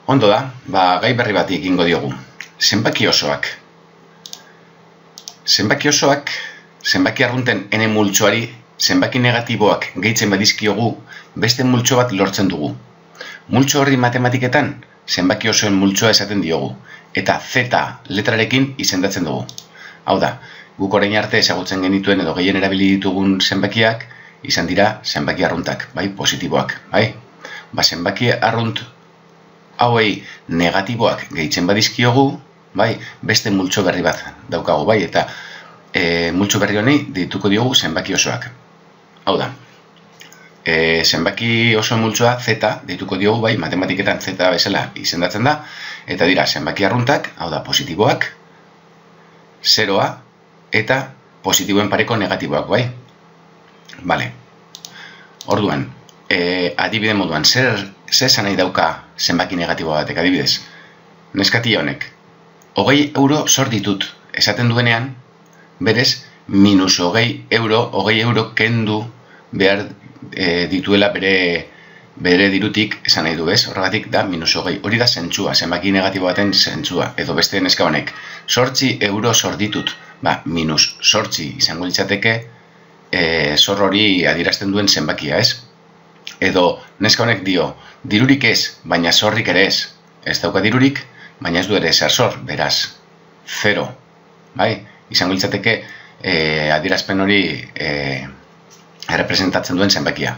Ondo da, gai berri bat egingo diogu. Zenbaki osoak. Zenbaki osoak, zenbaki arrunten ene multzoari, zenbaki negatiboak gehitzen badizkiogu, beste multzo bat lortzen dugu. Multzo horri matematiketan, zenbaki osoen multzoa esaten diogu, eta Z letrarekin izendatzen dugu. Hau da, guk orain arte ezagutzen genituen edo gehien erabili ditugun zenbakiak, izan dira zenbaki arruntak, bai, positiboak, bai. Zenbaki arrunt hauei negatiboak gehitzen badizkiogu, bai, beste multzo berri bat daukagu, bai, eta multzo berri honi dituko diogu zenbaki osoak. Hau da, zenbaki oso multzoa Z dituko diogu, bai, matematiketan Z bezala izendatzen da, eta dira zenbaki arruntak, hau da, positiboak, zeroa, eta positiboen pareko negatiboak, bai. Bale, orduan, adibide moduan, zer esan nahi dauka zenbaki negatibo batek, adibidez? Neskatia honek, 20 euro zor ditut esaten duenean, berez, minus 20 euro kendu behar dituela bere dirutik esan nahi du, ez? Horregatik da minus 20, hori da zentzua, zenbaki negatibo baten zentzua, edo beste neska honek, 8 euro zor ditut, minus 8 izango litzateke, zor hori adierazten duen zenbakia, ez? Edo neska honek dio, dirurik ez, baina zorrik ere ez. Ez dauka dirurik, baina ez du ere ezer zor, beraz, 0. Bai? Izango litzateke adierazpen hori errepresentatzen duen zenbakia.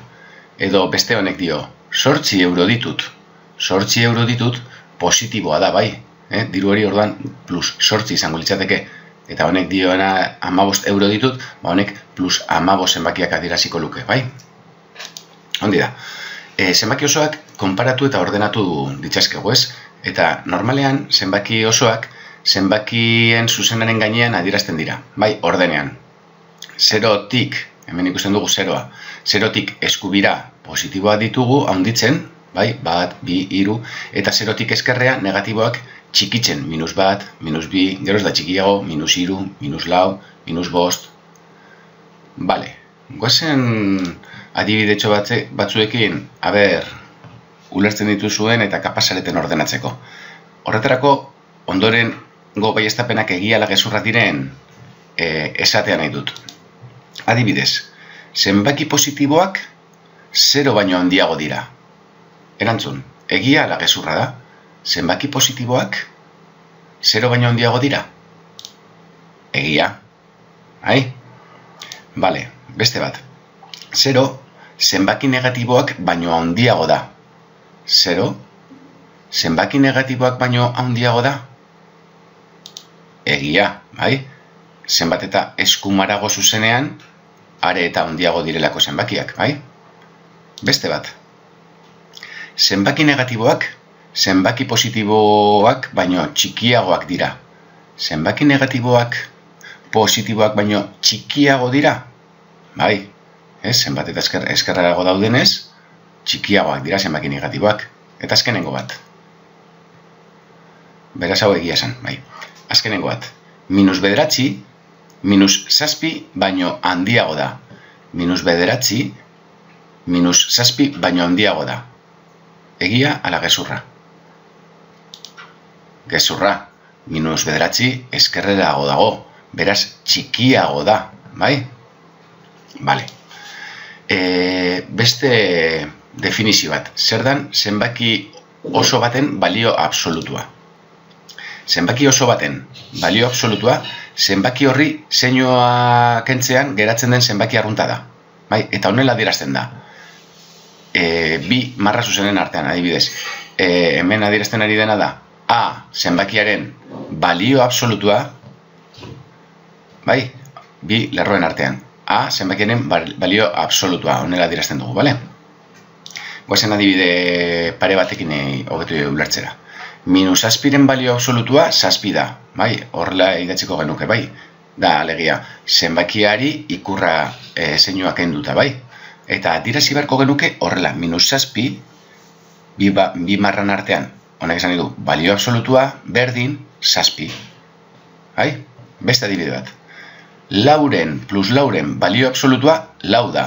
Edo beste honek dio, 8 euro ditut. 8 euro ditut positiboa da, bai? Diru hori orduan plus 8 izango litzateke. Eta honek dioena 15 euro ditut, honek plus 15 zenbakiak adieraziko luke, bai? Ondi da, zenbaki osoak konparatu eta ordenatu ditzazkegu, ez? Eta normalean zenbaki osoak zenbakien zuzenaren gainean adierazten dira, bai, ordenean. Zerotik, hemen ikusten dugu zeroa, zerotik eskubira positiboa ditugu handitzen, bai, 1, 2, 3, eta zerotik eskerrea negatiboak txikitzen, minus 1, minus 2, geroz da txikiago, minus 3, minus 4, minus 5. Bale, goazen adibidetxo batzuekin, ulertzen dituzuen eta kapazareten ordenatzeko. Horretarako, ondoren baieztapenak egia ala gezurrak diren esatea nahi dut. Adibidez, zenbaki positiboak 0 baino handiago dira. Erantzun, egia ala gezurra da, zenbaki positiboak 0 baino handiago dira. Egia. Ai? Bale, beste bat. 0, zenbaki negatiboak baino handiago da. 0, zenbaki negatiboak baino handiago da. Egia, bai? Zenbat eta eskumarago zuzenean, are eta handiago direlako zenbakiak, bai? Beste bat. Zenbaki negatiboak, zenbaki positiboak baino txikiagoak dira. Zenbaki negatiboak, positiboak baino txikiago dira. Bai? Zenbat eta eskerrago daudenez, txikiagoak dira zenbaki negatiboak. Eta azkenengo bat. Beraz hau egia esan, bai. Azkenengo bat. Minus 9, minus 7 baino handiago da. Minus 9, minus 7 baino handiago da. Egia ala gezurra. Gezurra. Minus 9 eskerrerago dago. Beraz txikiago da, bai? Bale. Beste definizio bat. Zer dan zenbaki oso baten balio absolutua. Zenbaki oso baten balio absolutua, zenbaki horri zeinua kentzean geratzen den zenbaki arrunta da. Bai? Eta honela adierazten da. Bi marra zuzenen artean, adibidez. Hemen adierazten ari dena da, A zenbakiaren balio absolutua, bai? Bi lerroen artean. A zenbakiaren balio absolutua, honela adierazten dugu, bale? Goazen adibide pare batekin hobetu ulertzera. Minus 7 balio absolutua 7 da, bai? Horrela idatziko genuke, bai? Da, alegia, zenbakiari ikurra zeinua kenduta, bai? Eta adirazi beharko genuke horrela, minus 7, bi marran artean, honek esan du, balio absolutua berdin 7. Bai? Beste adibide bat. Lauren plus lauren balio absolutua 4 da.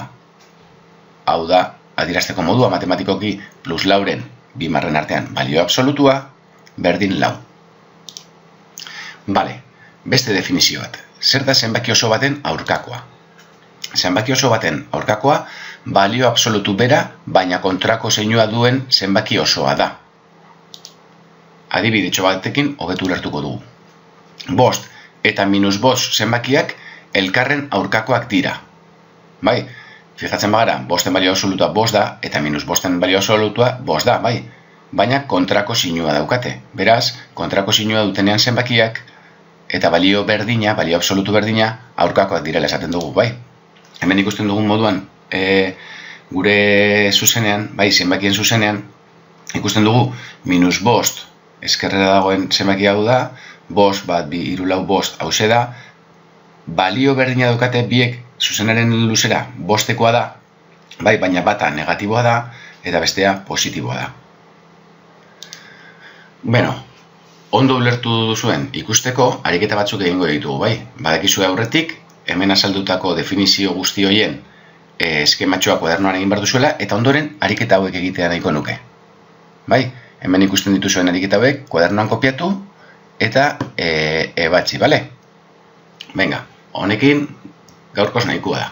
Hau da, adierazteko modua matematikoki plus lauren bi marren artean balio absolutua, berdin 4. Bale, beste definizio bat. Zer da zenbaki oso baten aurkakoa? Zenbaki oso baten aurkakoa balio absolutu bera, baina kontrako zeinua duen zenbaki osoa da. Adibidetxo batekin hobetu ulertuko dugu. 5 eta -5 zenbakiak elkarren aurkakoak dira. Bai, fijatzen bagara, 5en balio absolutua 5 da, eta -5en balio absolutua 5 da, bai. Baina kontrako zinua daukate. Beraz, kontrako zinua dutenean zenbakiak, eta balio berdina, balio absolutu berdina, aurkakoak direla esaten dugu, bai. Hemen ikusten dugun moduan, gure zuzenean, bai, zenbakien zuzenean, ikusten dugu, -5 eskerrera dagoen zenbaki hau da, 5, 2, 3, 4, 5, hause da, balio berdina daukate biek zuzenaren luzera 5-ekoa da, bai, baina bata negatiboa da, eta bestea positiboa da. Bueno, ondo ulertu duzuen ikusteko, ariketa batzuk egingo ditugu, bai. Badakizue aurretik, hemen azaldutako definizio guzti horien eskematxoa kuadernoan egin behar duzuela, eta ondoren ariketa hauek egitea nahiko nuke. Bai, hemen ikusten dituzuen ariketa hauek kuadernoan kopiatu, eta ebatzi, bale? Venga, honekin gaurkoz nahikoa da.